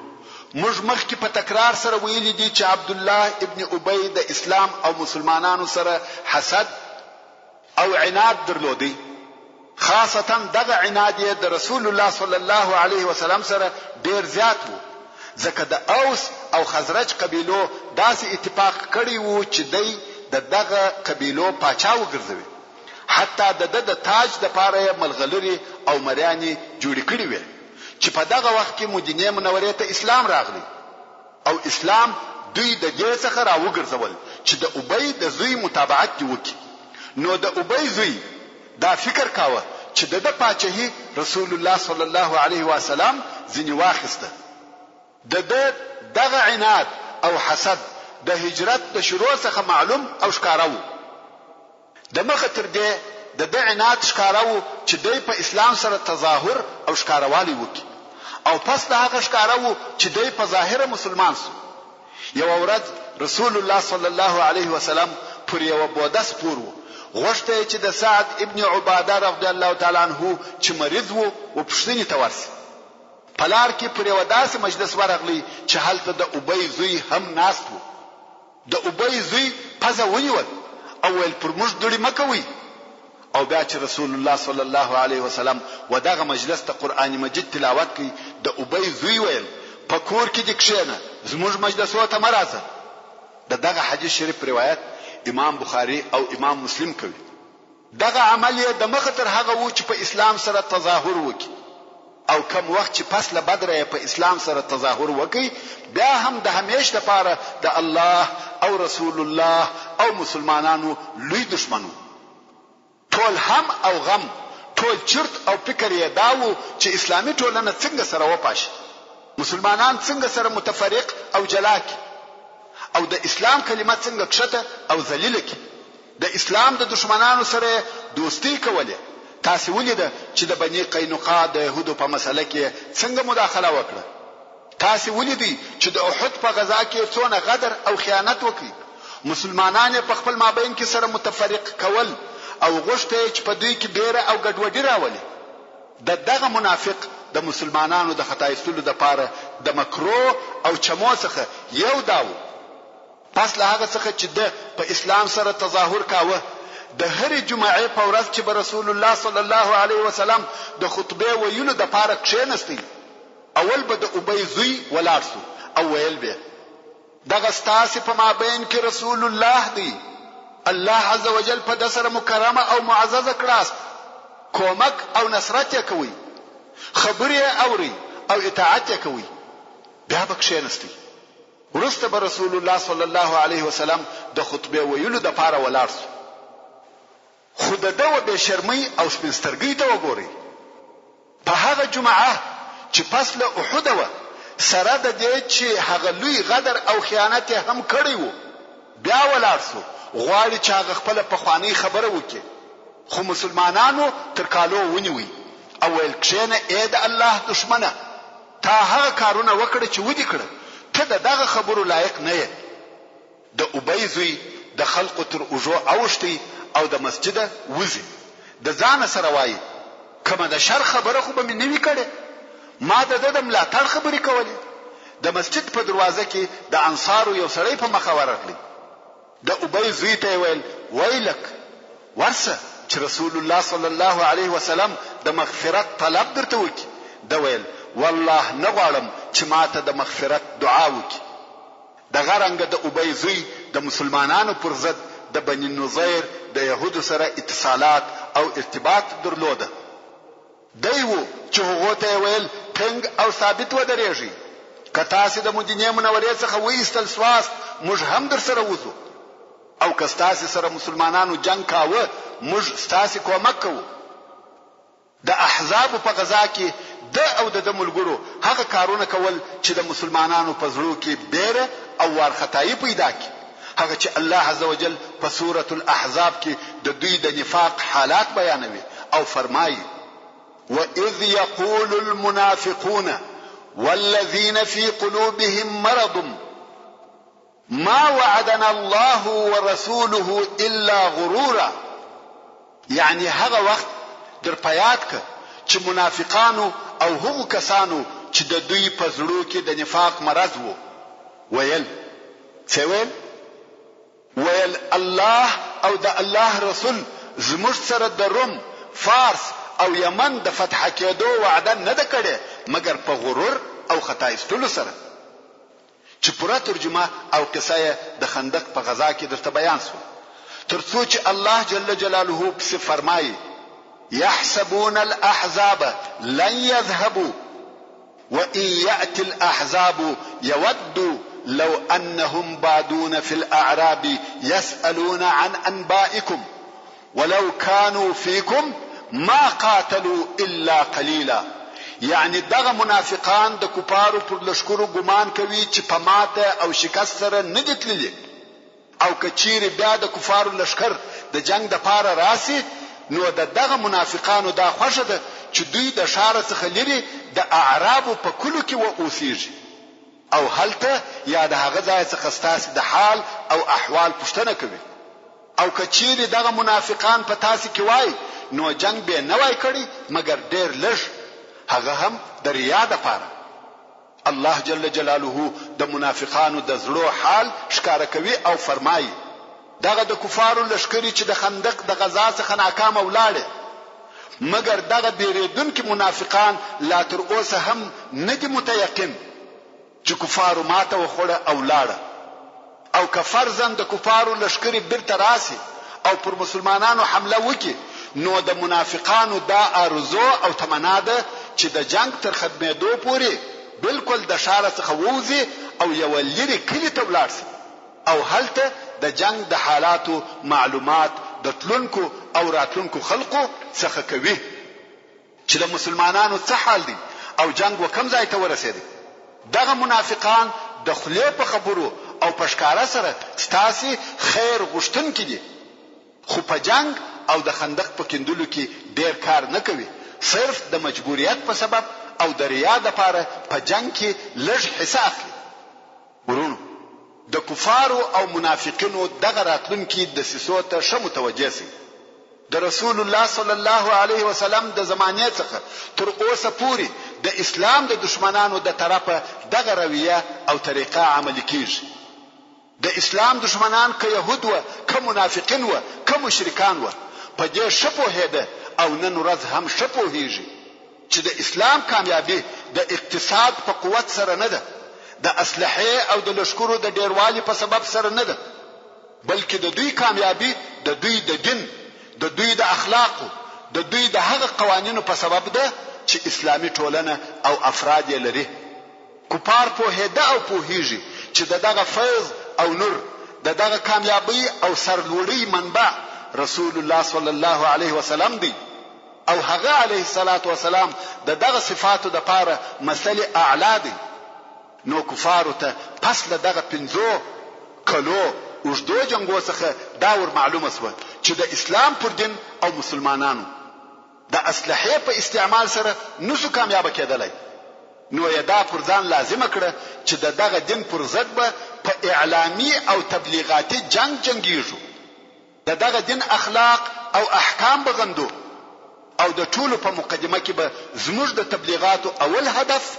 موږ مخکې په تکرار سره ویلي دي چې عبد الله ابن ابي د اسلام او مسلمانانو سره حسد او عناد درلودي خاصتا دغه عناد یې د رسول الله صلی الله علیه وسلم سره ډیر زیات وو ځکه د اوس او خزرج قبیلو داسې اتفاق کړی وو چې دی دغه قبیلو پاچا وګرځوي حتی د تاج د پاره ملغلري او مریانی جوړ کړی وي چې په دغه وخت کې مدینه منورې ته اسلام راغلی او اسلام دوی د دې څخه راوګرځول چې د ابي د زوی متابعت وکړي نو د ابي زوی دا فکر کاوه چې د پاچاهي رسول الله صلی الله علیه وسلم ځنی واخسته دغه عناد او حسد د هجرت د شروع څخه معلوم او ښکارا وو د مخه تر دې د عناد ښکارا وو چې دوی په اسلام سره تظاهر او ښکاروالي وکړي او پس دا هغه ښکارا وو چې دوی په ظاهر مسلمان سو یو ورځ رسول الله صلی الله علیه وسلم پر یو بوده سپور وو غوښته چې د سعد ابن عباده رضی الله تعالی عنه چې مریض وو او پښتني ته ورسي پلار کې پر یو داسې مجلس ورغلی چې هلته د ابي زوی هم ناست وو د ابي زوی پزه ونیول او ول پر موږ دوړي مکوي او بیا چې رسول الله صلی الله علیه وسلم ودغه مجلس ته قران مجید تلاوت کوي د ابي زوی ویل په کور کې د کښینه زموږ مجلس وته مرزه دغه حدیث شریف روایت امام بخاری او امام مسلم کوي دغه عمل یې د مخه تر هغه وو چې په اسلام سره تظاهر وکړي او کوم وخت چې پس له بدر په اسلام سره تظاهر وکړي بیا هم د همیش لپاره د الله او رسول الله او مسلمانانو لوی دشمنو ټول هم او غم ټول چرت او فکر یې داو چې اسلامي ټولنه څنګه سره وپاشي مسلمانان څنګه سره متفرق او جلاک او د اسلام کلمه څنګه کښته او ذلیل کی د اسلام د دشمنانو سره دوستی کوله تاسو ولیده چې د بنی قینقاع د يهودو په مسله کې څنګه مداخله وکړه تاسو ولیدي چې د احد په غزا کې څونه غدر او خیانت وکړي مسلمانان په خپل مابین کې سره متفرق کول او غوښته چې په دوی کې ډیره او ګډوډي راولي دغه منافق د مسلمانانو د خطایستلو د پاره د مکرو او چمو څخه یو داو پس له هغه څخه چې د په اسلام سره تظاهر کاوه د هرې جمعې په ورځ چې رسول الله صلی الله علیه وسلم د خطبه ویلو د پاره کښینستی اول به د ابي زوی ولارسو او ویل به دغه ستاسو په مابین کې رسول الله دی الله عز وجل په دسر مکرمه او معززه کړاست کومک او نصرت کوي خبري اوري او اطاعت کوي بیا به کښینستی ورسته به رسول الله صلی الله علیه وسلم د خطبه ویلو د پاره ولارسو خود دغه به شرمۍ او سپینسترګۍ ته وګوري په هغه جمعه چې پس له احد و سره د دې چې هغه لوی غدر او خیانت هم کړی وو بیا ولارسو غواړي چې هغه خپل په خواني خبره وکړي خو مسلمانانو تر کالو ونیوي او ویل کښینه اې د الله دشمنه تا هغه کارونه وکړه چې ودی کړه ته دغه خبرو لایق نه یې د ابي زوی د خلق تر اوجو اوشتي او د مسجده وزي د ځان سره وایي کومه د شر خبره خو به مې نه وي کړې، ما د ملاتړ خبرې کولې. د مسجد په دروازه کې د انصارو یو سړی په مخه ورغلی. د ابی زوی ته ویل ویلک ورسه چې رسول الله صلی الله علیه وسلم د مغفرت طلب درته وکړي. د ویل والله نه غواړم چې ماته د مغفرت دعا وکړي. دغه رنګ د ابی زوی د مسلمانانو پر ضد د بني نظیر د يهودو سره اتصالات او ارتباط درلوده. دی وو چې هغه ته ویل ټینګ او ثابت ودرېږي، که تاسو د مدینې منورې څخه وایستل سواست موږ هم در سره وځو، او که تاسو سره مسلمانانو جنگ کاوه موږ تاسو کومک کوو. د احزاب په غزا کې د او د ملګرو هغه کارونه کول چې د مسلمانانو په زړه کې بیره او وارخطایي پیدا کړي، هغه چې الله عزوجل په سورة الاحزاب کې د دوی د نفاق حالات بیانوي او فرمایي وَإِذْ يَقُولُ الْمُنَافِقُونَ وَالَّذِينَ فِي قُلُوبِهِمْ مَرَضٌ مَا وَعَدَنَا اللَّهُ وَرَسُولُهُ إِلَّا غُرُورًا. یعنی هغه وخت در پیاد ک چې منافقانو او هغو کسانو چې د دوی په زړه کې د نفاق مرض وو ویل څه ویل الله او د الله رسول زموږ سره د روم، فارس او یمن د فتح کېدو وعده نه ده کړې مګر په غرور او خطا ایستلو سره. چې پوره ترجمه او قصه د خندق په غزا کې درته بیان شو، ترڅو چې الله جل جلاله په فرمایي يحسبون الاحزاب لن يذهبوا وان ياتي الاحزاب يودوا لو انهم بادون في الاعراب يسالون عن انبائكم ولو كانوا فيكم ما قاتلوا الا قليلا. یعنی دغه منافقان د کفارو پر لشکرو ګمان کوي چې په ماته او شکست سره نه دي تللي، او کچیر بیا د کفارو لشکر د جنگ د پاره راسي نو دغه منافقانو دا خوښه ده چې دوی د شار څخه لري د اعرابو په کلو کې اوسېږي، او هلته یا د هغه ځای څخه ستاسو د حال او احوال پوښتنه کوي. او کچیر دغه منافقان په تاسو کې وای نو جنگ به نه وای کړی مګر ډېر لږ، هغه هم د ریا دپاره. الله جل جلاله د منافقانو د زړه حال ښکاره کوي او فرمایي دغه د کفارو لشکري چې د خندق د غزا څخه ناکام ولاړ مګر دغه بیریدونکو منافقان لا تر اوسه هم نه دي متيقن چې کفارو ماته وخوړه او لاړه، او که فرضاً د کفارو لشکري بیرته راسي او پر مسلمانانو حمله وکړي نو د منافقانو دا ارزو او تمنا ده چې د جنگ تر ختمېدو پورې بالکل د شار څخه ووځي او یو لري کلی ته ولاړ شي، او هلته د جنگ د حالاتو معلومات د تلونکو او راتلونکو خلقو څخه کوي چې د مسلمانانو څه حال دي او جنگ وکم ځای ته ورسېدي. دغه منافقان د خلیه په خبرو او پشکاره سره ستاسي خیر غوښتونکي دي، خو په جنگ او د خندق په کندلو کې ډیر کار نه کوي، صرف د مجبوریت په سبب او د ریا لپاره په جنگ کې لږ حصہ اخلي. ورونو د کفارو او منافقینو دغه راتلونکي د سیسو ته شمو توجه سي. د رسول الله صلی الله علیه وسلم د زمانه څخه تر اوسه پورې د اسلام د دشمنانو د طرفه دغه رویه او طریقه عملي کیږي. د اسلام دشمنان که يهود و که منافقین و که مشرکان و په دې شپو هده او نن ورځ هم شپو هیږي چې د اسلام کامیابی د اقتصاد په قوت سره نه ده، د اسلحه او د لشکرو د ډیروالي په سبب سره نه ده، بلکې د دوی کامیابی د دوی د دین، د دوی د اخلاقو، د دوی د هغه قوانینو په سبب ده چې اسلامي ټولنه او افراد یې لري. کفار په هده او په هیږي چې دغه فیض او نور دغه کامیابی او سرلوړی منبع رسول الله صلی الله علیه وسلم دی، او هغه علیه الصلاة والسلام دغه صفاتو د پاره مثل اعلی دی. نو کفارو ته پس له دغه 5 کلو اوږدو جنګو څخه دا ور معلومه شوه چې د اسلام پر دین او مسلمانانو د اسلحه په استعمال سره نسو کامیاب کېدلای، نو یې دا پر ځان لازم کړه چې دغه دین پر ضد به په اعلامي او تبلیغاتي جنگیږو، دغه دین اخلاق او احکام بغندو او د ټولو په مقدمه کې به زموږ د تبلیغاتو اول هدف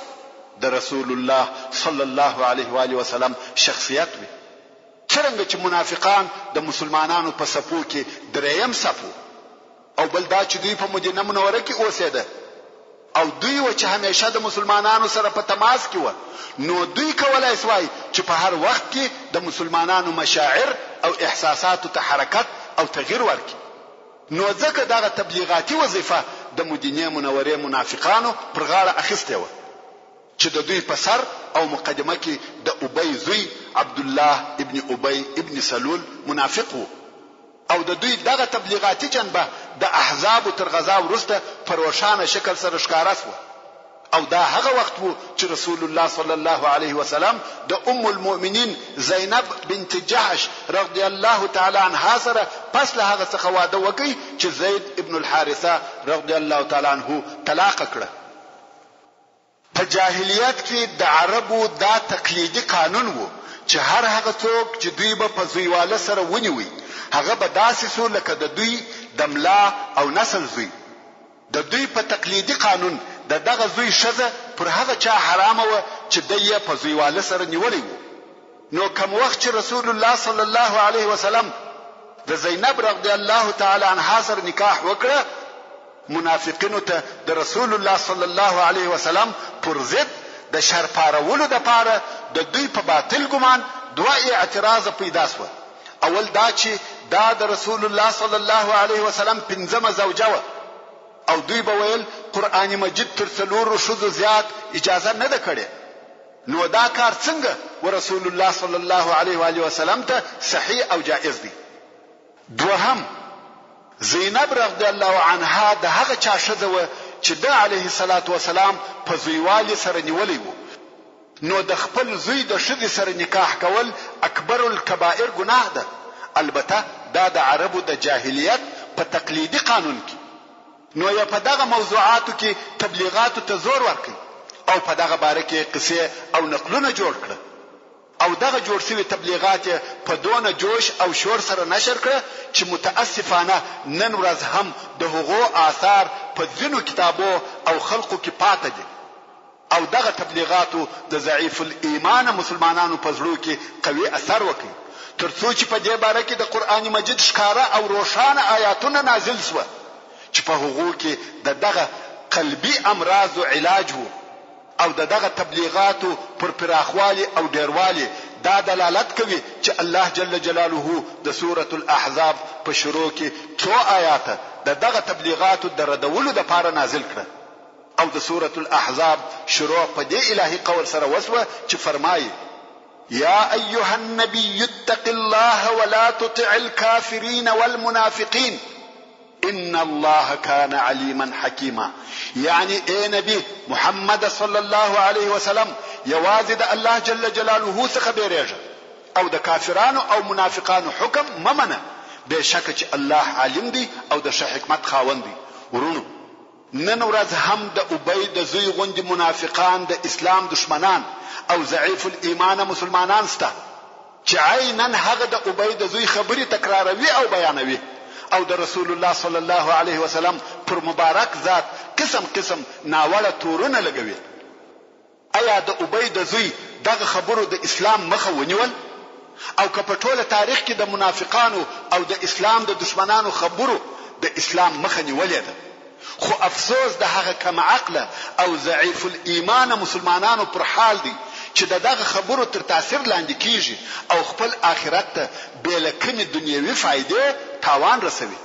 د رسول الله صلی الله علیه و آله وسلم شخصیت وي. څرنګه چې منافقان د مسلمانانو په صفو کې دریم صفو او بل دا چې دوی په مدینه منوره کې اوسېده او دوی و چې همیشه د مسلمانانو سره په تماس کې و، نو دوی کولای شوای چې په هر وخت کې د مسلمانانو مشاعر او احساساتو ته حرکت او تغییر ورکړي. نو ځکه دغه تبلیغاتي وظیفه د مدینه منورې منافقانو پر غاړه اخیستې و چې د دوی په سر او مقدمه کې د ابی زوی عبد الله ابن ابی ابن سلول منافق و او د دوی دغه تبلیغاتي جنبه د احزاب تر غزا وروسته په روښانه شکل سره ښکارا شو. او دا هغه وخت وو چې رسول الله صلی الله علیه وسلم د ام المؤمنین زینب بنت جحش رضی الله تعالی عنها سره پس له هغه څخه واده وکړي چې زید ابن الحارثه رضی الله تعالی عنه طلاق کړه. په جاهلیت کې د عربو دا تقلیدي قانون وو چې هر هغه څوک چې دوی به په زویواله سره ونیوي هغه به داسې سو لکه د دوی د ملا او نسل زوی. د دوی په تقلیدي قانون دغه زوی شزه پر هغه چا حرامه و چې دایې په زویواله سره نیولې وو. نو کوم وخت چې رسول الله صلی الله علیه وسلم د زینب رضی الله تعالی عنها سره نکاح وکړه، منافقینو ته د رسول الله صلی الله علیه وسلم پر ضد د شرپارولو د پاره د دوی په باطل ګمان دوه اعتراض پیدا شو. اول دا چې دا د رسول الله صلی الله علیه وسلم پنځمه زوجه و او دوی به ویل قرآن مجید تر څلورو ښځو زیات اجازه نه ده کړې. نو دا کار څنګه ورسول الله صلی الله علیه و آله وسلم ته صحیح او جائز دی؟ دوهم، زینب رضی الله عنها د هغه چا ښځه و چې د علیه الصلاة والسلام په زویوالي سره نیولې وو. نو د خپل زوی د ښځې سره نکاح کول اکبر الکبائر ګناه ده. البته دا د عربو د جاهلیت په تقلیدي قانون کې. نو یا په دغه موضوعاتو کې تبلیغاتو ته زور ورکړي او په دغه باره کې قصې او نقلونه جوړ کړه او دغه جوړ شوي تبلیغات په دونه جوش او شور سره نشر کړه چې متاسفانه نن ورځ هم د هغو آثار په ځینو کتابو او خلقو کې پاتې دي او دغه تبلیغاتو د ضعیف الایمان مسلمانانو په زړه کې قوي اثر وکړي، ترڅو چې په دې باره کې د قرآن مجید ښکارا او روښانه آیاتونه نازل شوه چې په هغو کې دغه قلبي امراض علاج وو او دغه تبلیغاتو پر پراخوالي او ډیروالي دا دلالت کوي چې الله جل جلاله د سورة الاحزاب په شروع کې څو آیات دغه تبلیغاتو د ردولو لپاره نازل کړه او د سورة الاحزاب شروع په دې الهي قول سره وسوه چې فرمایي: يا أيها النبي اتق الله ولا تطع الكافرين والمنافقين ان الله كان عليما حكيما. يعني اے نبی محمد صلی الله علیه وسلم یوازې د الله جل جلاله څخه بیریږه او د کافرانو او منافقانو حکم ممنه، بشک چې الله عالم دی او د ښه حکمت خاوند دی. ورونو، نن ورځ هم د ابی د زوی غوندې منافقان د اسلام دشمنان او ضعیف الایمان مسلمانان سته چې عیناً هغه د ابی د زوی خبرې تکراروي او بیانوي او د رسول الله صلی الله علیه وسلم پر مبارک ذات قسم قسم ناوړه تورونه لګوي. آیا د ابی د زوی دغه خبرو د اسلام مخه ونیول؟ او که په ټوله تاریخ کې د منافقانو او د اسلام د دشمنانو خبرو د اسلام مخه نیولې ده، خو افسوس د هغه کم عقله او ضعیف الایمان مسلمانانو پر حال دی چې دغه خبرو تر تاثیر لاندې کیږي او خپل آخرت ته بېله کومې دنیوي فائدې تاوان رسوي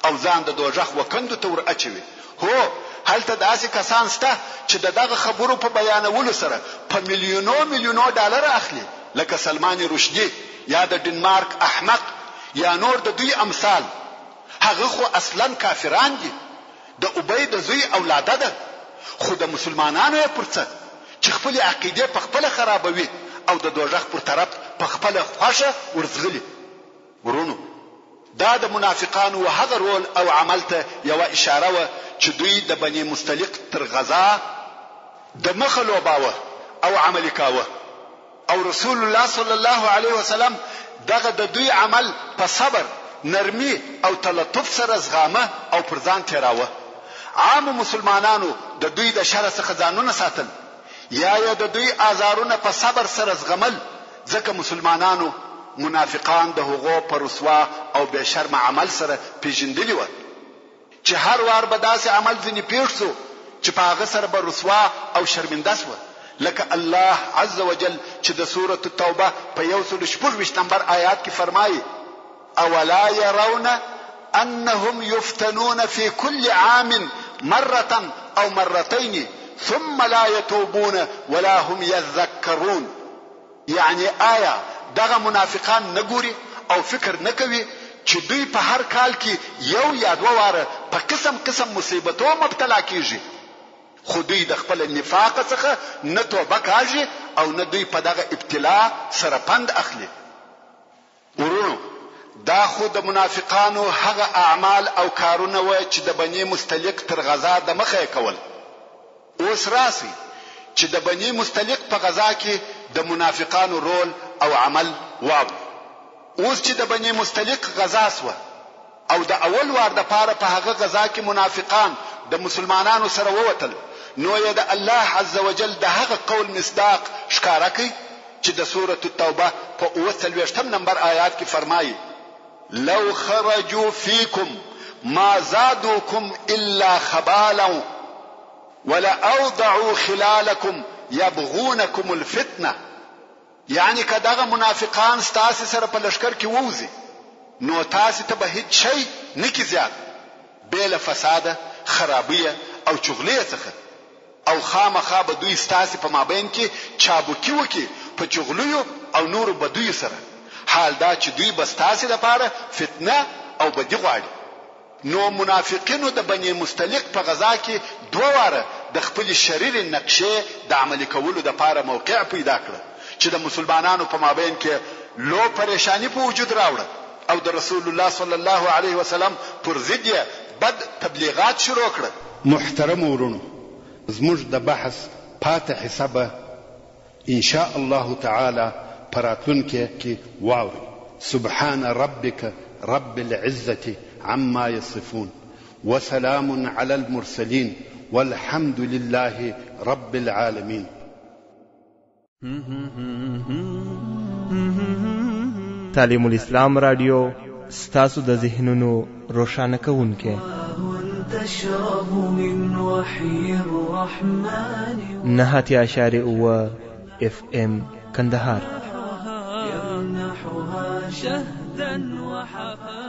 او ځان د دوزخ وکندو ته ور اچوي. هو، هلته داسې کسان شته چې دغه خبرو په بیانولو سره په میلیونو ډالر اخلي، لکه سلمان رشدي یا د ډنمارک احمق یا نور د دوی امثال. هغه خو اصلا کافران دي، د ابی د زوی اولاده ده، خو د مسلمانانو یې پرڅه چې خپل عقیده په خپل خرابوي او د دوزخ پر طرف په خپل خوښه ورزغلي. ورونو، دا د منافقانو هغه رول او عمل ته یو اشاره و چې دوی د بنی مستلق تر غزا د مخه لوباوه او عمل کاوه او رسول الله صلی الله علیه وسلم دغه د دوی عمل په صبر، نرمي او تلطف سره زغامه او پرځان تیراوه عام مسلمانانو د دوی د شر څخه ځانونه ساتل یا د دوی آزارونه په صبر سره زغمل، ځکه مسلمانانو منافقان د هغو په رسوا او بے شرم عمل سره پیژندلی و چې هر وار به داسې عمل ځنې پیښ شو چې په هغه سره به رسوا او شرمنده شو، لکه الله عز وجل چې د سورة التوبه په 126 نمبر آیات کې فرمایي: اولا يرون انهم يفتنون في كل عام مرة او مرتين ثم لا يتوبون ولا هم يذكرون. یعنی آیا دغه منافقان نګوري او فکر نکوي چې دوی په هر کال کې یو یا دوه واره په قسم قسم مصیبتو مبتلا کیږي، خو دوی د خپل نفاق څخه نه توبه کوي او نه دوی په دغه ابتلا سره پند اخلي. ورونو، دا خو د منافقانو هغه اعمال او کارونه و چې د بني مستلق تر غزا د مخه کول. اوس راسي چې د بني مستلق په غزا کې د منافقانو رول او عمل واو. اوس چې د بني مستلق غزا سوه او د اول وار د پاره په هغه غزا کې منافقان د مسلمانانو سره ووتل، نو یې د الله عز وجل د هغه قول مصداق ښکارا کوي چې د سورة التوبه په 23 نمبر آیات کې فرمایي: لو خرجوا فيكم ما زادوكم الا خبالا ولاوضعوا خلالكم يبغونكم الفتنه. یعنی که دغه منافقان ستاسو سره په لشکر کې ووزي نو تاسو ته به هیڅ شی نکی زیات بل فساد خرابیه او چغلیه څخه، او خامخا به دوی ستاسو په مابین کې چابوکی وکي په چغلیو او نور بدوی سره، حال دا چې دوی به ستاسو لپاره فتنه او بدی غواړي. نو منافقینو د بني مستلق په غزا کې دوه واره د خپل شریر نقشه د عملي کولو لپاره موقع پیدا کړ چې د مسلمانانو په مابین کې لو پریشانی په وجود راوړه او د رسول الله صلی الله علیه وسلم پر ضد بد تبلیغات شروع کړ. محترم ورونو، زموږ د بحث پاتې حسابه ان شاء الله تعالی پراتونکو کې واوري. سبحان ربك رب العزة عما يصفون وسلام على المرسلين والحمد لله رب العالمين. تعلیم الاسلام رادیو ستاسو د ذهنونو روښانه کوونکی. تشرب من وحي الرحمن 9.9 FM کندهار. يمنحها شهدا وحفا